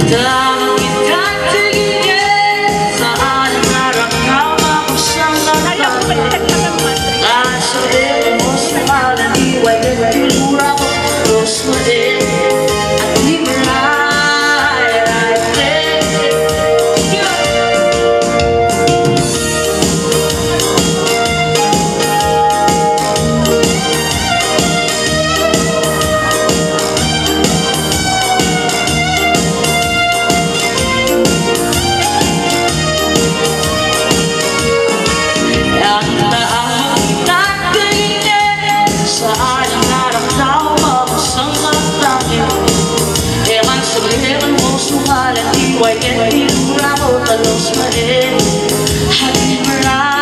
Damang kita'y tigigil saan naramdaman ko siyang nagtatanong. Kahit sabihin mo sumalan, iway din pinura ko, Diyos mo din at di mo Why can't you travel the lost my head? Have you